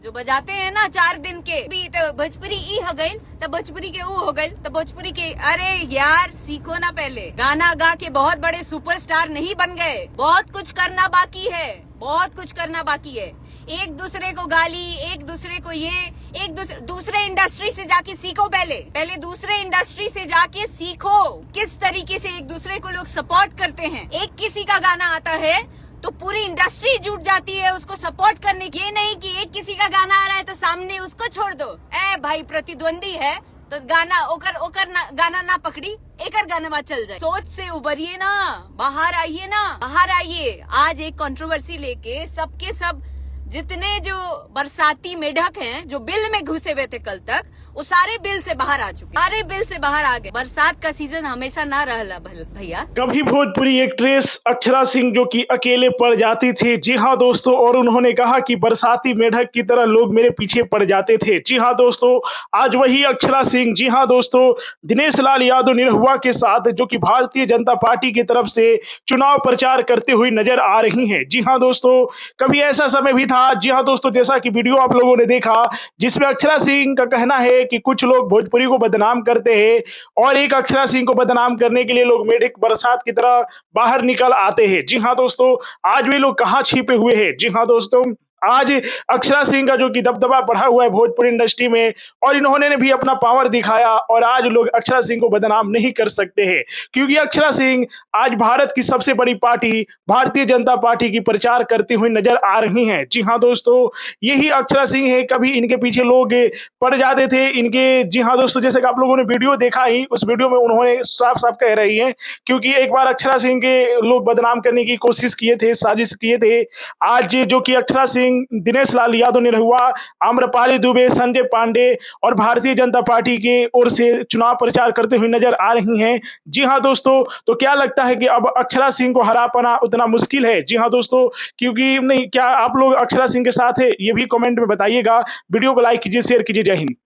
जो बजाते हैं ना 4 दिन के भी तो भोजपुरी ई हो गई तो भोजपुरी के ऊ हो गई तो भोजपुरी के। अरे यार सीखो ना, पहले गाना गा के बहुत बड़े सुपरस्टार नहीं बन गए। बहुत कुछ करना बाकी है, बहुत कुछ करना बाकी है। एक दूसरे को गाली, एक दूसरे को एक दूसरे इंडस्ट्री से जाके सीखो। पहले दूसरे इंडस्ट्री से जाके सीखो किस तरीके से एक दूसरे को लोग सपोर्ट करते हैं। एक किसी का गाना आता है तो पूरी इंडस्ट्री जुट जाती है उसको सपोर्ट करने की। ये नहीं कि एक किसी का गाना आ रहा है तो सामने उसको छोड़ दो। ए भाई प्रतिद्वंदी है तो गाना ओकर गाना ना पकड़ी, एकर गाना बात चल जाए। सोच से उभरिए ना, बाहर आइए ना, बाहर आइए। आज एक कंट्रोवर्सी लेके सबके सब जितने जो बरसाती मेढक हैं जो बिल में घुसे हुए थे कल तक, वो सारे बिल से बाहर आ चुके, सारे बिल से बाहर आ गए। बरसात का सीजन हमेशा ना रहला भैया। कभी भोजपुरी एक्ट्रेस अक्षरा सिंह जो कि अकेले पड़ जाती थी, जी हाँ दोस्तों, और उन्होंने कहा कि बरसाती मेढक की तरह लोग मेरे पीछे पड़ जाते थे। जी हाँ दोस्तों, आज वही अक्षरा सिंह, जी हाँ दोस्तों, दिनेश लाल यादव निरहुआ के साथ जो कि भारतीय जनता पार्टी की तरफ से चुनाव प्रचार करते हुए नजर आ रही हैं। जी हाँ दोस्तों, कभी ऐसा समय भी था, जी हाँ दोस्तों, जैसा कि वीडियो आप लोगों ने देखा जिसमें अक्षरा सिंह का कहना है कि कुछ लोग भोजपुरी को बदनाम करते हैं और एक अक्षरा सिंह को बदनाम करने के लिए लोग मेढक बरसात की तरह बाहर निकल आते हैं। जी हाँ दोस्तों, आज वे लोग कहां छिपे हुए हैं। जी हाँ दोस्तों, आज अक्षरा सिंह का जो कि दबदबा बढ़ा हुआ है भोजपुरी इंडस्ट्री में, और इन्होंने भी अपना पावर दिखाया और आज लोग अक्षरा सिंह को बदनाम नहीं कर सकते हैं, क्योंकि अक्षरा सिंह आज भारत की सबसे बड़ी पार्टी भारतीय जनता पार्टी की प्रचार करती हुई नजर आ रही हैं। जी हाँ दोस्तों, यही अक्षरा सिंह है। कभी इनके पीछे लोग पड़ जाते थे इनके। जी हाँ दोस्तों, जैसे कि आप लोगों ने वीडियो देखा ही, उस वीडियो में उन्होंने साफ साफ कह रही हैं, क्योंकि एक बार अक्षरा सिंह के लोग बदनाम करने की कोशिश किए थे, साजिश किए थे। आज जो कि अक्षरा सिंह, दिनेश लाल यादव निरहुआ, आम्रपाली दुबे, संजय पांडे और भारतीय जनता पार्टी के ओर से चुनाव प्रचार करते हुए नजर आ रही हैं। जी हाँ दोस्तों, तो क्या लगता है कि अब अक्षरा सिंह को हरा पाना उतना मुश्किल है? जी हाँ दोस्तों, क्योंकि नहीं, क्या आप लोग अक्षरा सिंह के साथ है, ये भी कमेंट में बताइएगा। वीडियो को लाइक कीजिए, शेयर कीजिए। जय हिंद।